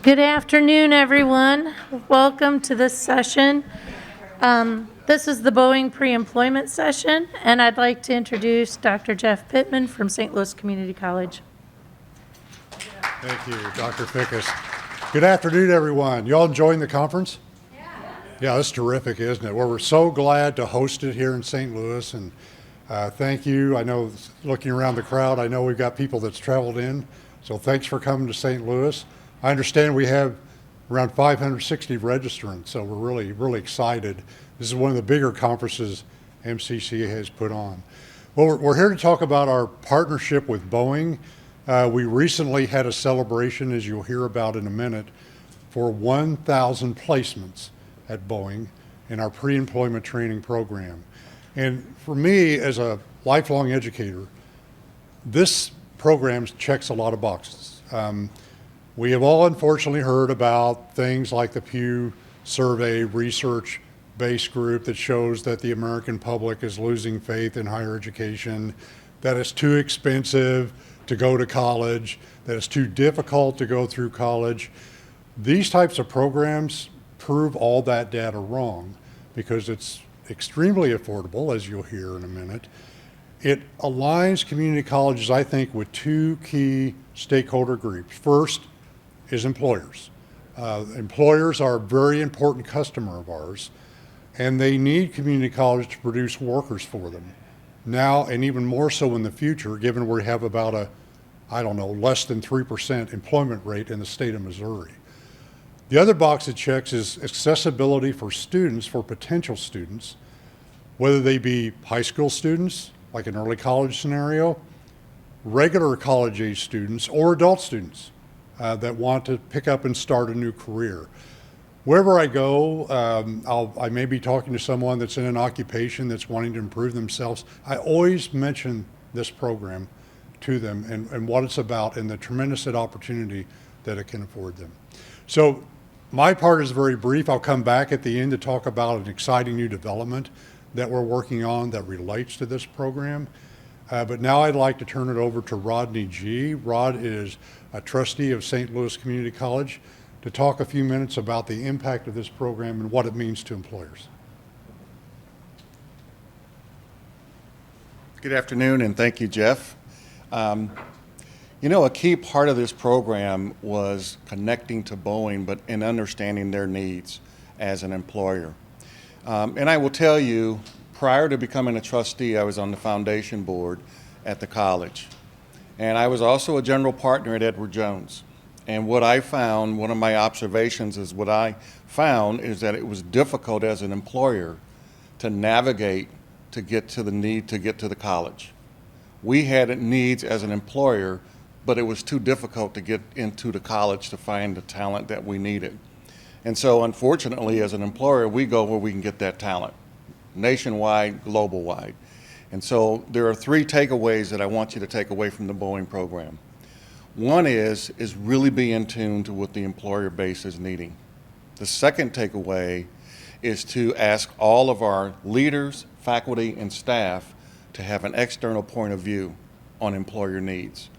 Good afternoon, everyone. Welcome to this session. This is the Boeing Pre-Employment session, and I'd like to introduce Dr. Jeff Pittman from St. Louis Community College. Thank you, Dr. Fickus. Good afternoon, everyone. You all enjoying the conference? Yeah, that's terrific, isn't it? Well, we're so glad to host it here in St. Louis, and thank you. I know, looking around the crowd, I know we've got people that's traveled in, so thanks for coming to St. Louis. I understand we have around 560 registrants, so we're really, really excited. This is one of the bigger conferences MCCA has put on. Well, we're here to talk about our partnership with Boeing. We recently had a celebration, as you'll hear about in a minute, for 1,000 placements at Boeing in our pre-employment training program. And for me, as a lifelong educator, this program checks a lot of boxes. We have all unfortunately heard about things like the Pew Survey research-based group that shows that the American public is losing faith in higher education, that it's too expensive to go to college, that it's too difficult to go through college. These types of programs prove all that data wrong because it's extremely affordable, as you'll hear in a minute. It aligns community colleges, I think, with two key stakeholder groups. First is employers. Employers are a very important customer of ours, and they need community college to produce workers for them now, and even more so in the future, given we have about a, less than 3% employment rate in the state of Missouri. The other box it checks is accessibility for students, for potential students, whether they be high school students, like an early college scenario, regular college age students, or adult students that want to pick up and start a new career. Wherever I go, I may be talking to someone that's in an occupation that's wanting to improve themselves. I always mention this program to them and what it's about and the tremendous opportunity that it can afford them. So my part is very brief. I'll come back at the end to talk about an exciting new development that we're working on that relates to this program. But now I'd like to turn it over to Rodney G. Rod is a trustee of St. Louis Community College to talk a few minutes about the impact of this program and what it means to employers. Good afternoon, and thank you, Jeff. A key part of this program was connecting to Boeing, but in understanding their needs as an employer. And I will tell you, prior to becoming a trustee, I was on the foundation board at the college. And I was also a general partner at Edward Jones. And what I found, one of my observations is what I found is that it was difficult as an employer to navigate to get to the need to get to the college. We had needs as an employer, but it was too difficult to get into the college to find the talent that we needed. And so unfortunately, as an employer, we go where we can get that talent, nationwide, global-wide. And so there are three takeaways that I want you to take away from the Boeing program. One is really be in tune to what the employer base is needing. The second takeaway is to ask all of our leaders, faculty, and staff to have an external point of view on employer needs.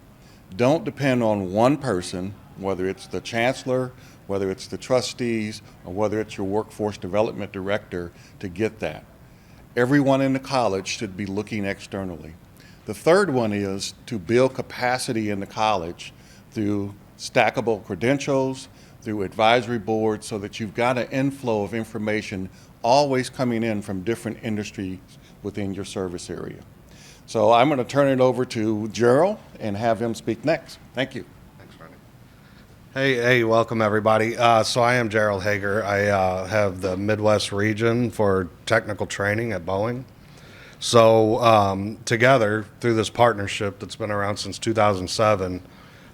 Don't depend on one person, whether it's the chancellor, whether it's the trustees, or whether it's your workforce development director to get that. Everyone in the college should be looking externally. The third one is to build capacity in the college through stackable credentials, through advisory boards, so that you've got an inflow of information always coming in from different industries within your service area. So I'm going to turn it over to Gerald and have him speak next. Thank you. Thanks, Ronnie. Hey, welcome everybody. So I am Gerald Hager. I have the Midwest region for technical training at Boeing. So together, through this partnership that's been around since 2007,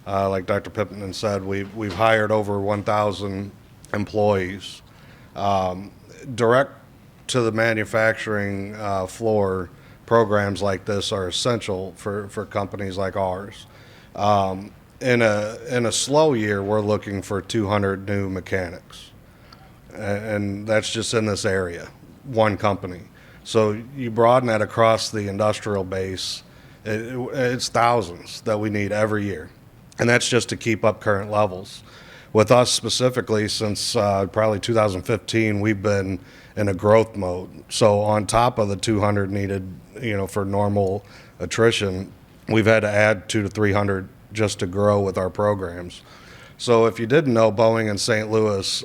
like Dr. Pittman said, we've hired over 1,000 employees. Direct to the manufacturing floor programs like this are essential for companies like ours. In a slow year, we're looking for 200 new mechanics, and that's just in this area, one company. So you broaden that across the industrial base, it's thousands that we need every year, and that's just to keep up current levels. with us specifically, since probably 2015, we've been in a growth mode. So on top of the 200 needed, for normal attrition, we've had to add 200 to 300 just to grow with our programs. So if you didn't know, Boeing in St. Louis,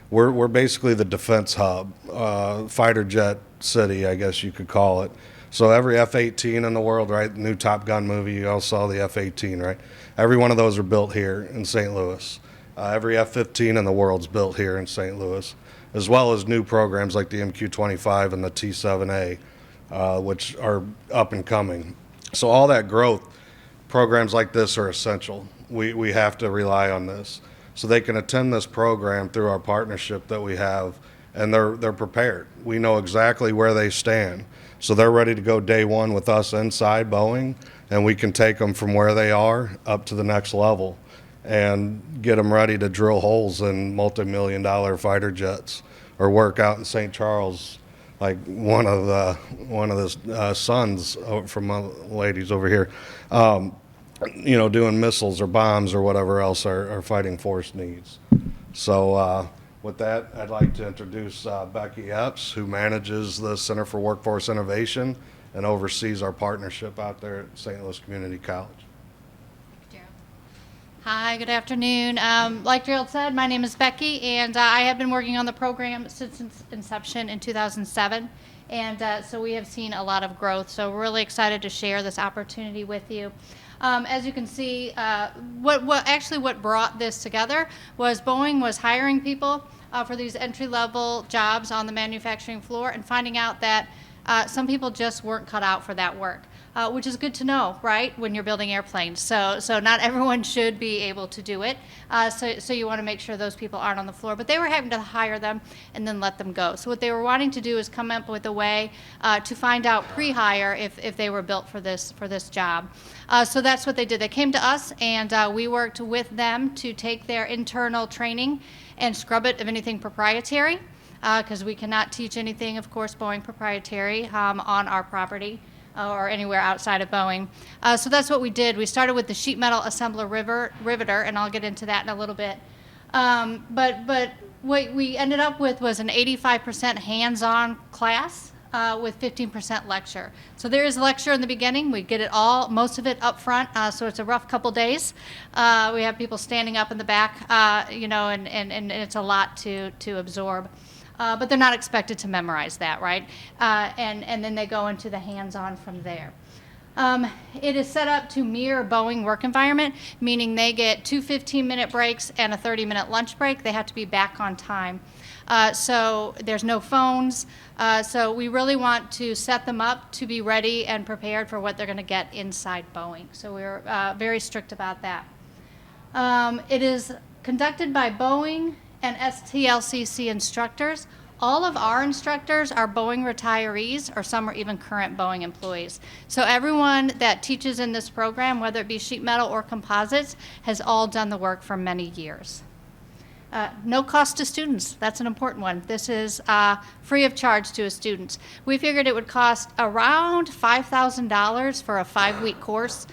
we're basically the defense hub, fighter jet city, I guess you could call it. So every F-18 in the world, right? The new Top Gun movie, you all saw the F-18, right? Every one of those are built here in St. Louis. Every F-15 in the world's built here in St. Louis, as well as new programs like the MQ-25 and the T-7A, which are up and coming. So all that growth, programs like this are essential. We have to rely on this. So they can attend this program through our partnership that we have, and they're prepared. We know exactly where they stand. So they're ready to go day one with us inside Boeing, and we can take them from where they are up to the next level and get them ready to drill holes in multi-million-dollar fighter jets or work out in St. Charles, like one of the sons from my ladies over here, doing missiles or bombs or whatever else our fighting force needs. So with that, I'd like to introduce Becky Epps, who manages the Center for Workforce Innovation and oversees our partnership out there at St. Louis Community College. Hi, good afternoon. Like Gerald said, my name is Becky, and I have been working on the program since its inception in 2007. And so we have seen a lot of growth. So we're really excited to share this opportunity with you. As you can see, what brought this together was Boeing was hiring people for these entry-level jobs on the manufacturing floor and finding out that some people just weren't cut out for that work. Which is good to know, right, when you're building airplanes. So not everyone should be able to do it. So you want to make sure those people aren't on the floor. But they were having to hire them and then let them go. So what they were wanting to do is come up with a way to find out pre-hire if they were built for this job. So that's what they did. They came to us, and we worked with them to take their internal training and scrub it of anything proprietary, because we cannot teach anything, of course, Boeing proprietary on our property or anywhere outside of Boeing. So that's what we did. We started with the sheet metal assembler riveter, and I'll get into that in a little bit. But what we ended up with was an 85% hands-on class with 15% lecture. So there is lecture in the beginning. We get it all, most of it up front, so it's a rough couple days. We have people standing up in the back, and it's a lot to absorb. But they're not expected to memorize that, right? And then they go into the hands-on from there. It is set up to mirror Boeing work environment, meaning they get 2 15-minute breaks and a 30-minute lunch break. They have to be back on time. So there's no phones. So we really want to set them up to be ready and prepared for what they're going to get inside Boeing. So we're very strict about that. It is conducted by Boeing and STLCC instructors. All of our instructors are Boeing retirees, or some are even current Boeing employees. So everyone that teaches in this program, whether it be sheet metal or composites, has all done the work for many years. No cost to students. That's an important one. This is free of charge to a student. We figured it would cost around $5,000 for a 5-week course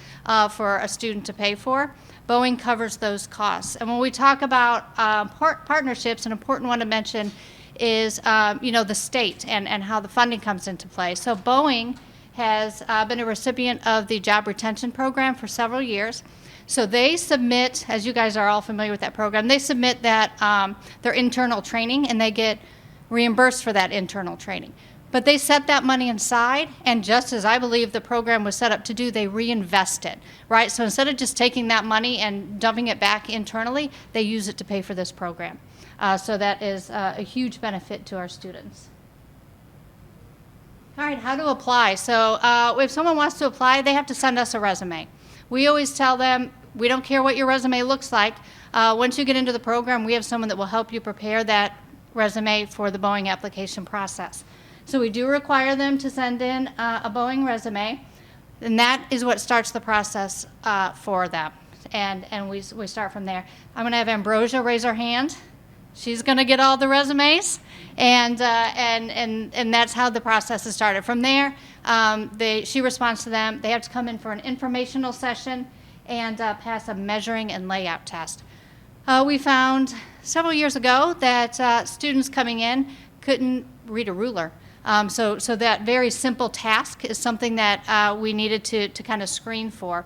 for a student to pay for. Boeing covers those costs. And when we talk about partnerships, an important one to mention is the state and how the funding comes into play. So Boeing has been a recipient of the Job Retention Program for several years. So they submit, as you guys are all familiar with that program, they submit that their internal training, and they get reimbursed for that internal training. But they set that money aside, and just as I believe the program was set up to do, they reinvest it, right? So instead of just taking that money and dumping it back internally, they use it to pay for this program. So that is a huge benefit to our students. All right, how to apply. So if someone wants to apply, they have to send us a resume. We always tell them, we don't care what your resume looks like. Once you get into the program, we have someone that will help you prepare that resume for the Boeing application process. So we do require them to send in a Boeing resume, and that is what starts the process for them. And we start from there. I'm going to have Ambrosia raise her hand. She's going to get all the resumes, and that's how the process is started. From there, she responds to them. They have to come in for an informational session and pass a measuring and layout test. We found several years ago that students coming in couldn't read a ruler. So that very simple task is something that we needed to kind of screen for.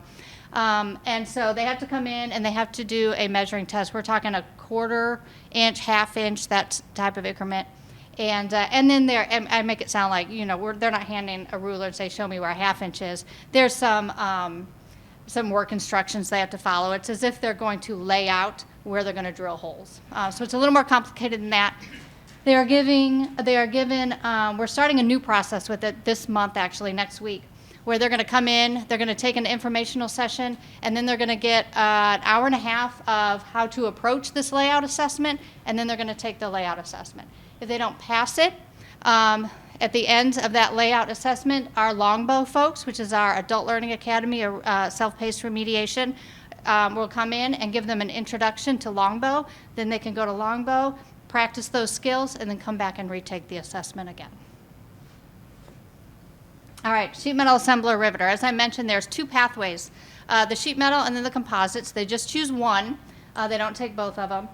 And so they have to come in and they have to do a measuring test. We're talking a 1/4 inch, 1/2 inch, that type of increment. And then I make it sound like, they're not handing a ruler and say, show me where a 1/2 inch is. There's some work instructions they have to follow. It's as if they're going to lay out where they're going to drill holes. So it's a little more complicated than that. We're starting a new process with it this month, actually, next week, where they're going to come in, they're going to take an informational session, and then they're going to get an hour and a half of how to approach this layout assessment, and then they're going to take the layout assessment. If they don't pass it, at the end of that layout assessment, our Longbow folks, which is our Adult Learning Academy, or self-paced remediation, will come in and give them an introduction to Longbow. Then they can go to Longbow, practice those skills, and then come back and retake the assessment again. All right, sheet metal assembler riveter. As I mentioned, there's 2 pathways, the sheet metal and then the composites. They just choose one. They don't take both of them.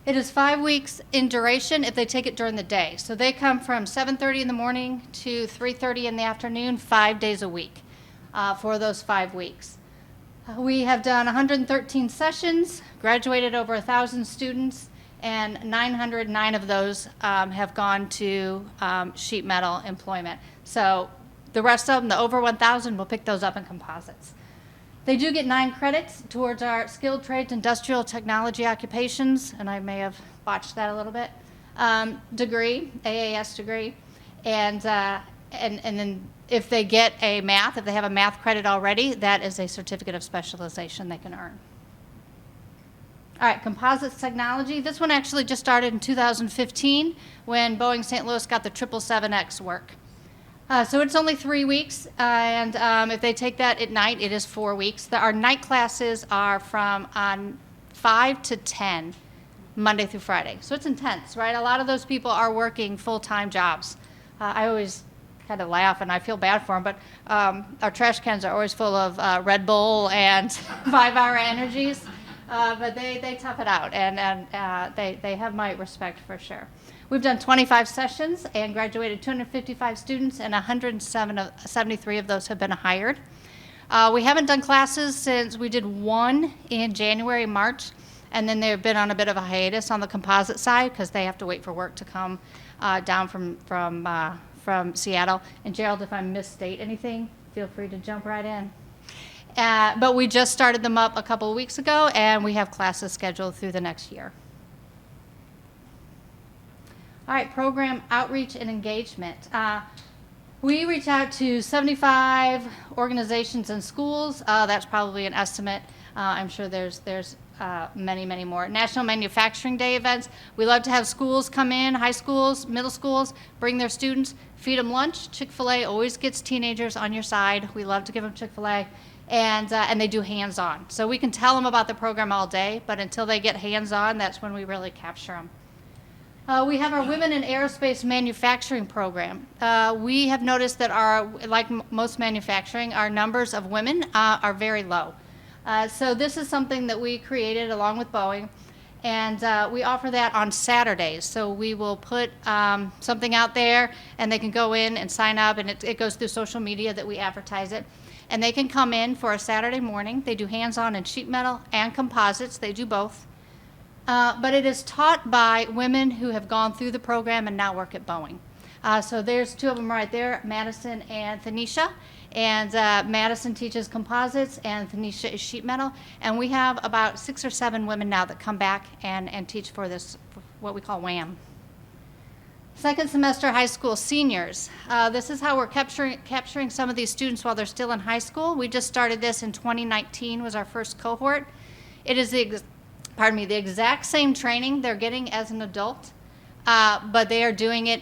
It is 5 weeks in duration if they take it during the day. So they come from 7:30 in the morning to 3:30 in the afternoon, 5 days a week for those 5 weeks. We have done 113 sessions, graduated over 1,000 students, and 909 of those have gone to sheet metal employment. So the rest of them, the over 1,000, we'll pick those up in composites. They do get 9 credits towards our skilled trades, industrial technology occupations, and I may have botched that a little bit, degree, AAS degree, and then if they get if they have a math credit already, that is a certificate of specialization they can earn. All right, composites technology. This one actually just started in 2015 when Boeing St. Louis got the 777X work. So it's only 3 weeks, and if they take that at night, it is 4 weeks. Our night classes are from 5 to 10, Monday through Friday. So it's intense, right? A lot of those people are working full-time jobs. I always kind of laugh, and I feel bad for them, but our trash cans are always full of Red Bull and 5-hour energies. But they tough it out, and they have my respect for sure. We've done 25 sessions and graduated 255 students, and 173 of those have been hired. We haven't done classes since we did one in January, March, and then they've been on a bit of a hiatus on the composite side because they have to wait for work to come down from Seattle. And Gerald, if I misstate anything, feel free to jump right in. But we just started them up a couple of weeks ago, and we have classes scheduled through the next year. All right, program outreach and engagement. We reach out to 75 organizations and schools. That's probably an estimate. I'm sure there's many, many more. National Manufacturing Day events. We love to have schools come in, high schools, middle schools, bring their students, feed them lunch. Chick-fil-A always gets teenagers on your side. We love to give them Chick-fil-A. And they do hands-on. So we can tell them about the program all day, but until they get hands-on, that's when we really capture them. We have our Women in Aerospace Manufacturing program. We have noticed that like most manufacturing, our numbers of women are very low. So this is something that we created along with Boeing, and we offer that on Saturdays. So we will put something out there, and they can go in and sign up, and it goes through social media that we advertise it. And they can come in for a Saturday morning. They do hands-on in sheet metal and composites. They do both. But it is taught by women who have gone through the program and now work at Boeing. So there's 2 of them right there, Madison and Thanisha. And Madison teaches composites, and Thanisha is sheet metal. And we have about 6 or 7 women now that come back and teach for this, what we call WAM. Second semester high school seniors. This is how we're capturing some of these students while they're still in high school. We just started this in 2019, was our first cohort. It is the exact same training they're getting as an adult, but they are doing it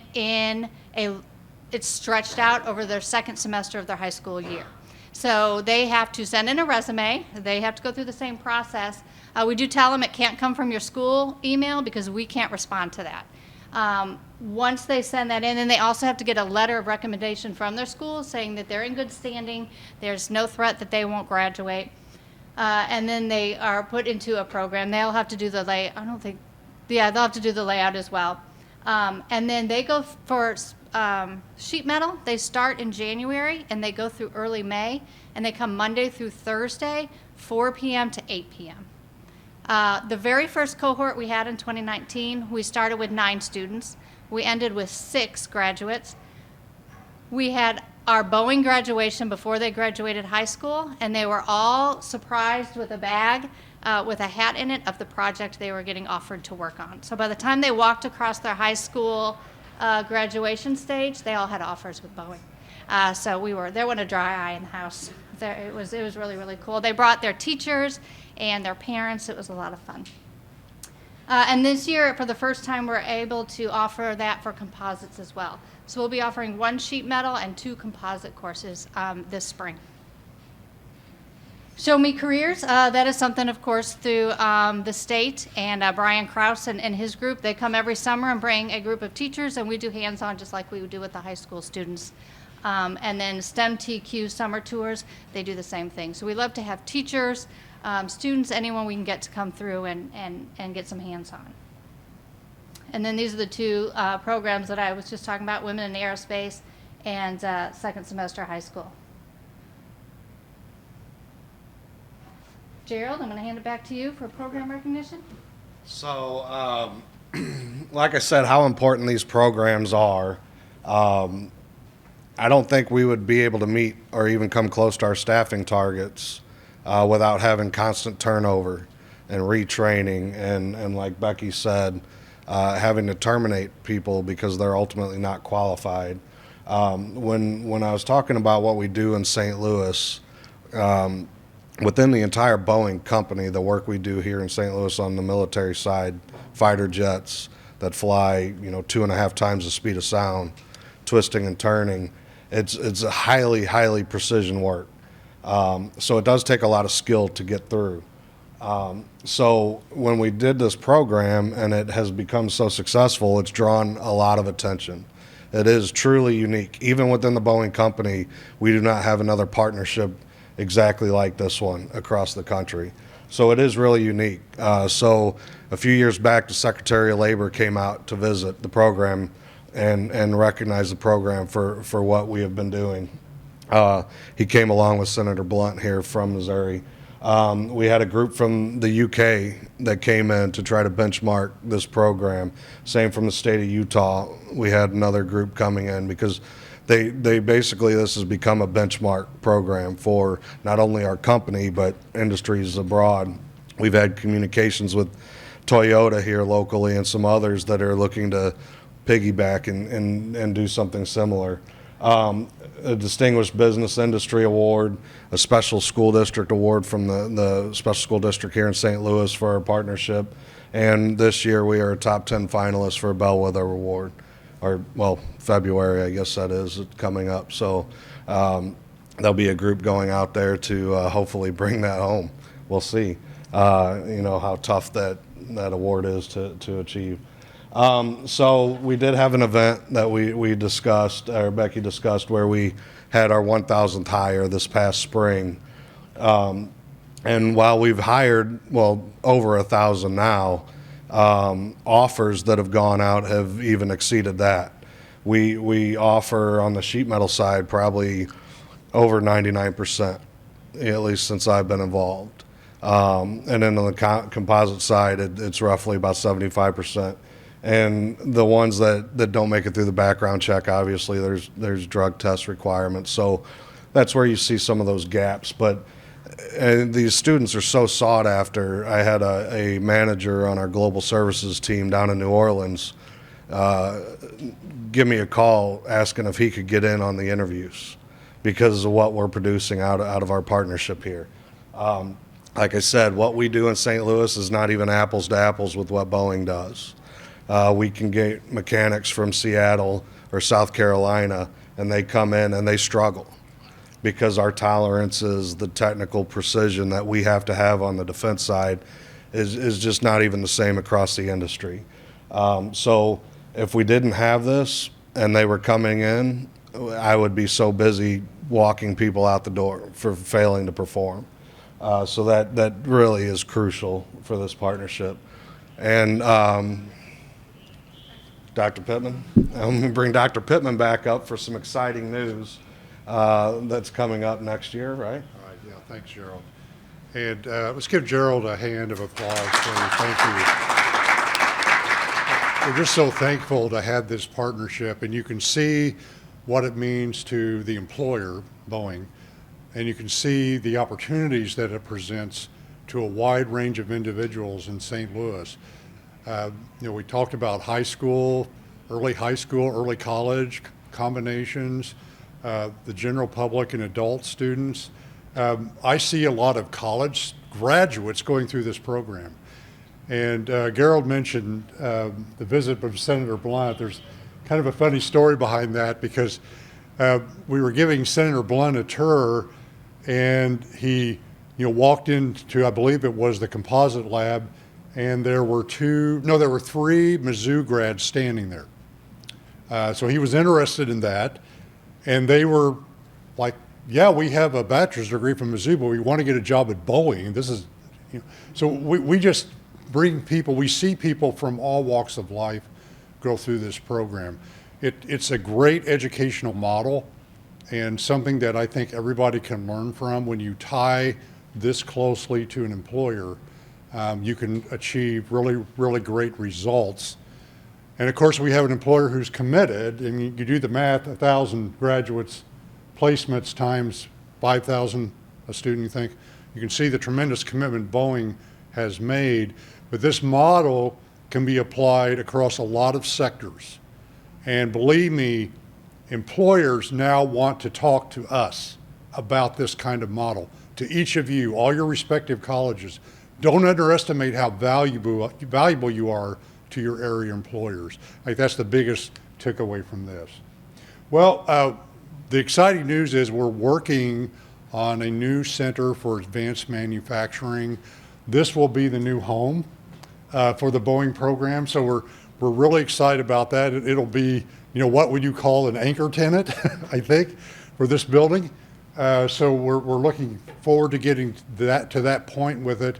it's stretched out over their second semester of their high school year. So they have to send in a resume. They have to go through the same process. We do tell them it can't come from your school email because we can't respond to that. Once they send that in, then they also have to get a letter of recommendation from their school saying that they're in good standing, there's no threat that they won't graduate. and then they are put into a program. They'll have to do the they'll have to do the layout as well. And then they go for sheet metal. They start in January and they go through early May, and they come Monday through Thursday, 4 p.m. to 8 p.m. The very first cohort we had in 2019, we started with 9 students. We ended with 6 graduates. We had our Boeing graduation before they graduated high school, and they were all surprised with a bag with a hat in it of the project they were getting offered to work on. So by the time they walked across their high school graduation stage, they all had offers with Boeing. So there wasn't a dry eye in the house. It was really, really cool. They brought their teachers and their parents. It was a lot of fun. And this year, for the first time, we're able to offer that for composites as well. So we'll be offering 1 sheet metal and 2 composite courses this spring. Show Me Careers, that is something, of course, through the state and Brian Krause and his group. They come every summer and bring a group of teachers, and we do hands-on just like we would do with the high school students. And then STEM TQ summer tours, they do the same thing. So we love to have teachers, students, anyone we can get to come through and get some hands-on. And then these are the 2 programs that I was just talking about, Women in Aerospace and second semester high school. Gerald, I'm going to hand it back to you for program recognition. So, like I said, how important these programs are. I don't think we would be able to meet or even come close to our staffing targets without having constant turnover and retraining and like Becky said, having to terminate people because they're ultimately not qualified. When I was talking about what we do in St. Louis, within the entire Boeing company, the work we do here in St. Louis on the military side, fighter jets that fly, 2.5 times the speed of sound, twisting and turning, it's a highly precision work. So it does take a lot of skill to get through. So when we did this program and it has become so successful, it's drawn a lot of attention. It is truly unique. Even within the Boeing company, we do not have another partnership exactly like this one across the country. So it is really unique. So a few years back, the Secretary of Labor came out to visit the program and recognize the program for what we have been doing. He came along with Senator Blunt here from Missouri. We had a group from the UK that came in to try to benchmark this program. Same from the state of Utah. We had another group coming in because they basically, this has become a benchmark program for not only our company, but industries abroad. We've had communications with Toyota here locally and some others that are looking to piggyback and do something similar. A Distinguished Business Industry Award, a Special School District Award from the Special School District here in St. Louis for our partnership. And this year we are a top 10 finalist for a Bellwether Award. Or, well, February, I guess that is coming up. So there'll be a group going out there to hopefully bring that home. We'll see, how tough that award is to achieve. So we did have an event that we discussed, or Becky discussed, where we had our 1,000th hire this past spring. And while we've hired, over 1,000 now, offers that have gone out have even exceeded that. We offer on the sheet metal side probably over 99%, at least since I've been involved. And then on the composite side, it's roughly about 75%. And the ones that don't make it through the background check, obviously there's drug test requirements. So that's where you see some of those gaps. But these students are so sought after. I had a manager on our global services team down in New Orleans give me a call asking if he could get in on the interviews because of what we're producing out of our partnership here. Like I said, what we do in St. Louis is not even apples to apples with what Boeing does. We can get mechanics from Seattle or South Carolina, and they come in and they struggle because our tolerances, the technical precision that we have to have on the defense side is just not even the same across the industry. So if we didn't have this and they were coming in, I would be so busy walking people out the door for failing to perform. So that really is crucial for this partnership. And Dr. Pittman, I'm going to bring Dr. Pittman back up for some exciting news that's coming up next year, right? All right, yeah, thanks, Gerald. And let's give Gerald a hand of applause, please. Thank you. We're just so thankful to have this partnership, and you can see what it means to the employer, Boeing, and you can see the opportunities that it presents to a wide range of individuals in St. Louis. We talked about high school, early college combinations, the general public and adult students. I see a lot of college graduates going through this program. And Gerald mentioned the visit of Senator Blunt. There's kind of a funny story behind that because we were giving Senator Blunt a tour, and he walked into, I believe it was the composite lab, and there were three Mizzou grads standing there. So he was interested in that, and they were like, yeah, we have a bachelor's degree from Mizzou, but we want to get a job at Boeing. This is, so we just bring people, we see people from all walks of life go through this program. It's a great educational model and something that I think everybody can learn from. When you tie this closely to an employer, you can achieve really, really great results. And of course, we have an employer who's committed, and you do the math, 1,000 graduates, placements times 5,000 a student, you can see the tremendous commitment Boeing has made. But this model can be applied across a lot of sectors. And believe me, employers now want to talk to us about this kind of model. To each of you, all your respective colleges, don't underestimate how valuable you are to your area employers. I think that's the biggest takeaway from this. Well, the exciting news is we're working on a new center for advanced manufacturing. This will be the new home for the Boeing program. So we're really excited about that. It'll be, what would you call an anchor tenant, I think, for this building. So we're looking forward to getting to that point with it.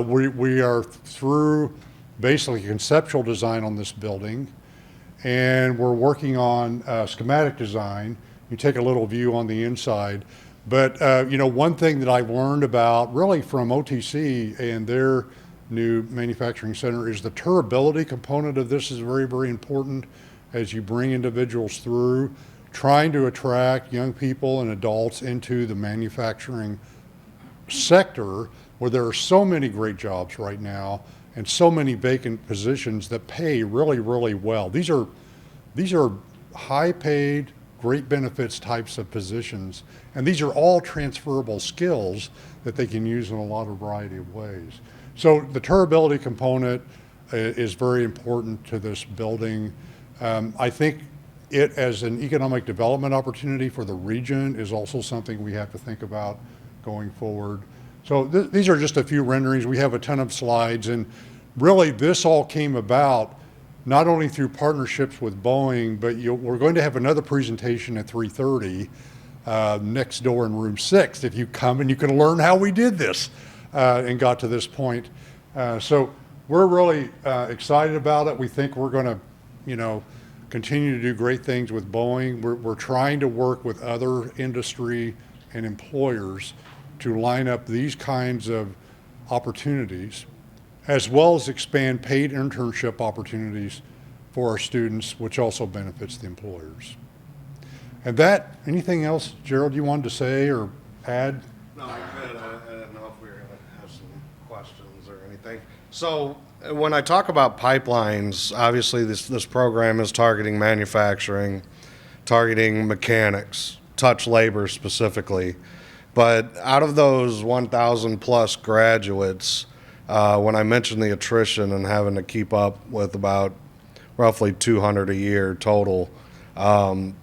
We are through basically conceptual design on this building, and we're working on schematic design. You take a little view on the inside. But, one thing that I've learned about really from OTC and their new manufacturing center is the tourability component of this is very, very important as you bring individuals through, trying to attract young people and adults into the manufacturing sector where there are so many great jobs right now and so many vacant positions that pay really, really well. These are high paid, great benefits types of positions, and these are all transferable skills that they can use in a lot of variety of ways. So the tourability component is very important to this building. I think it as an economic development opportunity for the region is also something we have to think about going forward. So these are just a few renderings. We have a ton of slides, and really this all came about not only through partnerships with Boeing, but we're going to have another presentation at 3:30 next door in room 6 if you come, and you can learn how we did this and got to this point. So we're really excited about it. We think we're going to, continue to do great things with Boeing. We're trying to work with other industry and employers to line up these kinds of opportunities, as well as expand paid internship opportunities for our students, which also benefits the employers. And anything else, Gerald, you wanted to say or add? No, I could. I didn't know if we were going to have some questions or anything. So when I talk about pipelines, obviously this program is targeting manufacturing, targeting mechanics, touch labor specifically. But out of those 1,000 plus graduates, when I mentioned the attrition and having to keep up with about roughly 200 a year total, all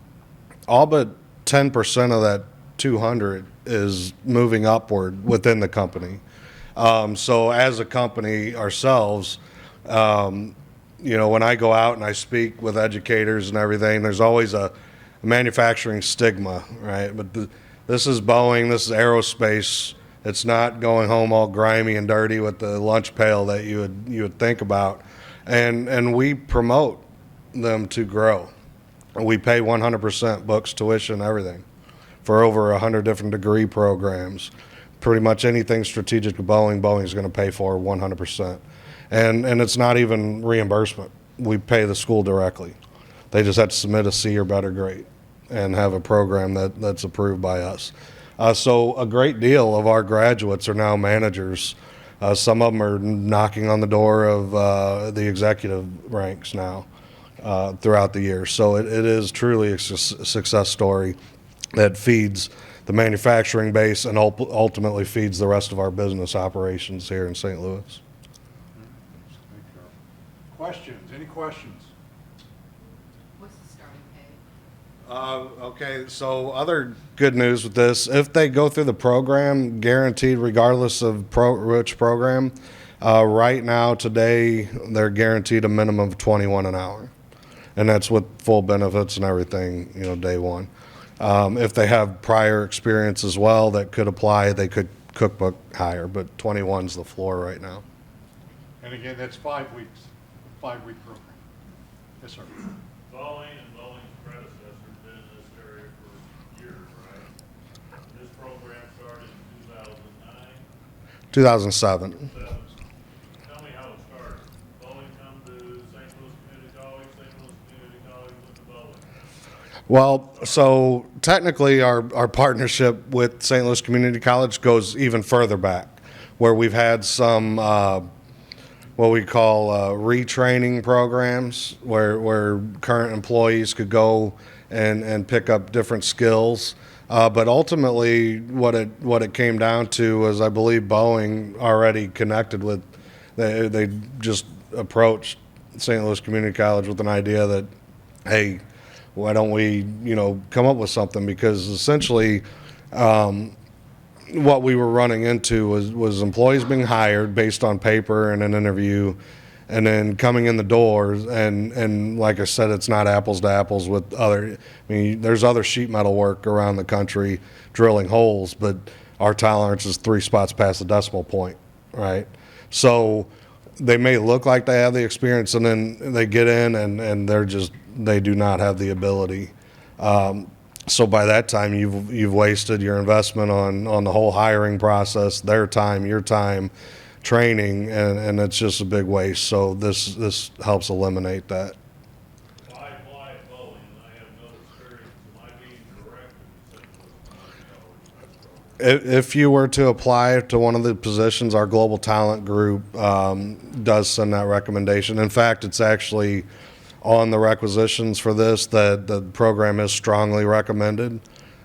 but 10% of that 200 is moving upward within the company. So as a company ourselves, when I go out and I speak with educators and everything, there's always a manufacturing stigma, right? But this is Boeing, this is aerospace It's not going home all grimy and dirty with the lunch pail that you would think about. And we promote them to grow. We pay 100% books, tuition, everything for over 100 different degree programs. Pretty much anything strategic to Boeing's going to pay for 100%. And it's not even reimbursement. We pay the school directly. They just have to submit a C or better grade and have a program that's approved by us. So a great deal of our graduates are now managers. Some of them are knocking on the door of the executive ranks now throughout the year. So it is truly a success story that feeds the manufacturing base and ultimately feeds the rest of our business operations here in St. Louis. Questions? Any questions? What's the starting pay? Okay, so other good news with this, if they go through the program, guaranteed regardless of which program, right now today they're guaranteed a minimum of 21 an hour. And that's with full benefits and everything, day one. If they have prior experience as well that could apply, they could cookbook higher, but 21's the floor right now. And again, that's 5 weeks, 5-week program. Yes, sir. Boeing and Boeing's predecessor have been in this area for years, right? This program started in 2009. 2007. Tell me how it started. Boeing come to St. Louis Community College, St. Louis Community College went to Boeing. Well, so technically our partnership with St. Louis Community College goes even further back, where we've had some what we call retraining programs where current employees could go and pick up different skills. But ultimately what it came down to was, I believe Boeing already connected with, they just approached St. Louis Community College with an idea that, hey, why don't we, come up with something? Because essentially, what we were running into was employees being hired based on paper and an interview, and then coming in the doors, and like I said, it's not apples to apples with other. I mean, there's other sheet metal work around the country drilling holes, but our tolerance is 3 spots past the decimal point, right? So they may look like they have the experience, and then they get in and they do not have the ability. So by that time, you've wasted your investment on the whole hiring process, their time, your time, training, and it's just a big waste. So this helps eliminate that. Why apply at Boeing? I have no experience. Am I being correct in St. Louis Community College? If you were to apply to one of the positions, our global talent group does send that recommendation. In fact, it's actually on the requisitions for this that the program is strongly recommended,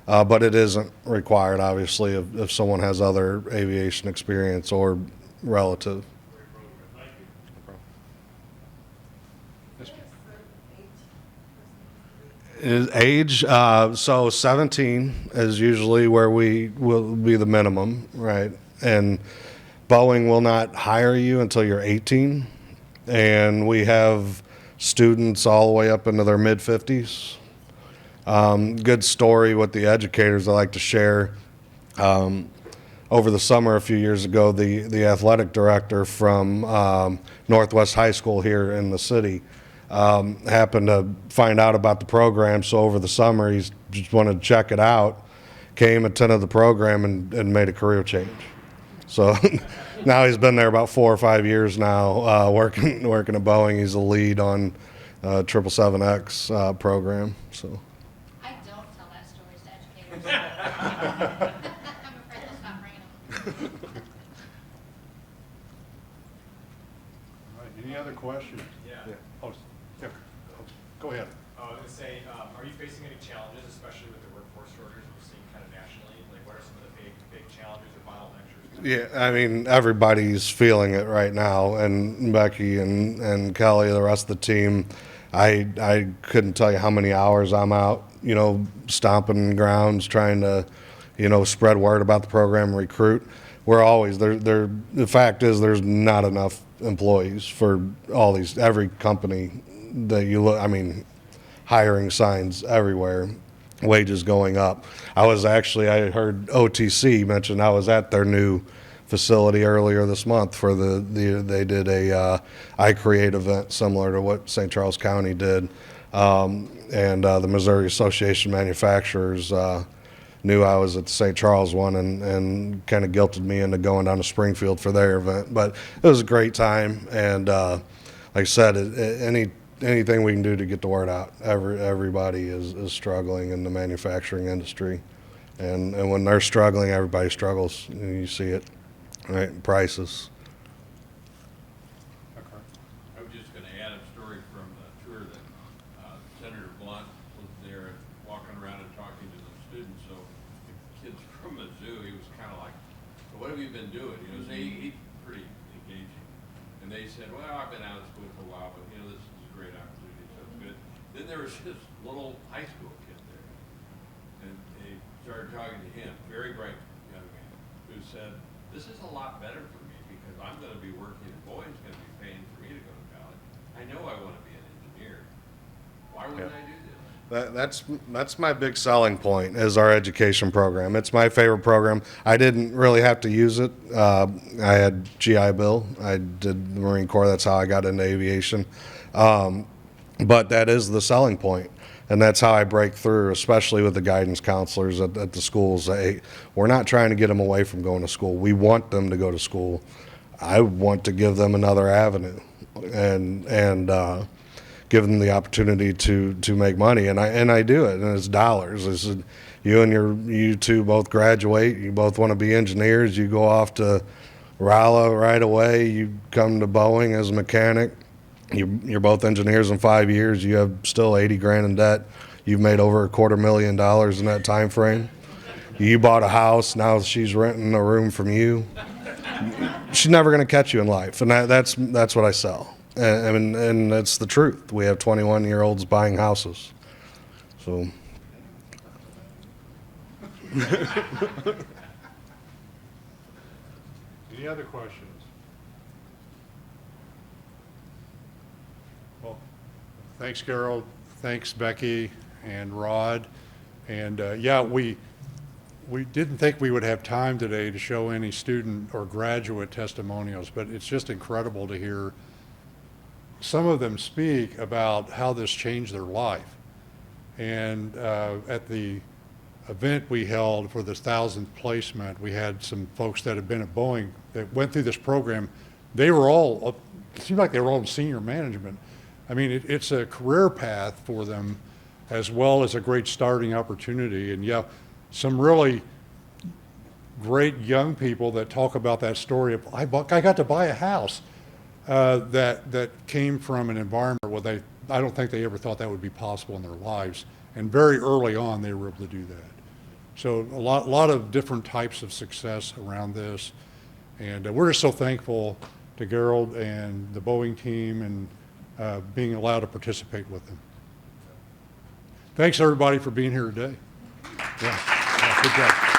but it isn't required, obviously, if someone has other aviation experience or relative. Age, so 17 is usually where we will be the minimum, right? And Boeing will not hire you until you're 18, and we have students all the way up into their mid-50s. Good story with the educators I like to share. Over the summer a few years ago, the athletic director from Northwest High School here in the city happened to find out about the program, so over the summer he just wanted to check it out, came, attended the program, and made a career change. So now he's been there about 4 or 5 years now, working at Boeing. He's a lead on 777X program. So I don't tell that stories to educators. I'm afraid they'll stop bringing them. All right, any other questions? Yeah. Oh, yeah. Go ahead. I was going to say, are you facing any challenges, especially with the workforce shortage we're seeing kind of nationally? Like, what are some of the big challenges or bottlenecks? yeah, I mean, everybody's feeling it right now, and Becky and Kelly, the rest of the team. I couldn't tell you how many hours I'm out, stomping grounds, trying to, spread word about the program, recruit. We're always there. The fact is, there's not enough employees for every company that you look. I mean, hiring signs everywhere, wages going up. I heard OTC mention I was at their new facility earlier this month for they did a I Create event similar to what St. Charles County did. And the Missouri Association of Manufacturers knew I was at the St. Charles one and kind of guilted me into going down to Springfield for their event. But it was a great time, and like I said, anything we can do to get the word out. Everybody is struggling in the manufacturing industry, and when they're struggling, everybody struggles. You see it, right? Prices. I was just going to add a story from a tour that Senator Blunt was there walking around and talking to the students. So the kids from Mizzou, he was kind of like, so what have you been doing? You know, so he's pretty engaging. And they said, well, I've been out of school for a while, but you know, this is a great opportunity, so it's good. Then there was this little high school kid there. And they started talking to him, very bright young man, who said, this is a lot better for me because I'm going to be working and Boeing's going to be paying for me to go to college. I know I want to be an engineer. Why wouldn't I do this? That's my big selling point is our education program. It's my favorite program. I didn't really have to use it. I had GI Bill. I did the Marine Corps. That's how I got into aviation. But that is the selling point. And that's how I break through, especially with the guidance counselors at the schools. We're not trying to get them away from going to school. We want them to go to school. I want to give them another avenue and give them the opportunity to make money. And I do it, and it's dollars. You two both graduate. You both want to be engineers. You go off to Rolla right away. You come to Boeing as a mechanic. You're both engineers in 5 years. You have still 80 grand in debt. You've made over $250,000 in that time frame. You bought a house. Now she's renting a room from you. She's never going to catch you in life, and that's what I sell. And it's the truth. We have 21-year-olds buying houses. So. Any other questions? Well, thanks, Gerald. Thanks, Becky and Rod. And yeah, we didn't think we would have time today to show any student or graduate testimonials, but it's just incredible to hear some of them speak about how this changed their life. And at the event we held for this 1,000th placement, we had some folks that had been at Boeing that went through this program. They were all, it seemed like they were all in senior management. I mean, it's a career path for them as well as a great starting opportunity. And yeah, some really great young people that talk about that story of, I got to buy a house that came from an environment where I don't think they ever thought that would be possible in their lives. And very early on, they were able to do that. So a lot of different types of success around this. And we're just so thankful to Gerald and the Boeing team and being allowed to participate with them. Thanks everybody for being here today. Yeah, good job.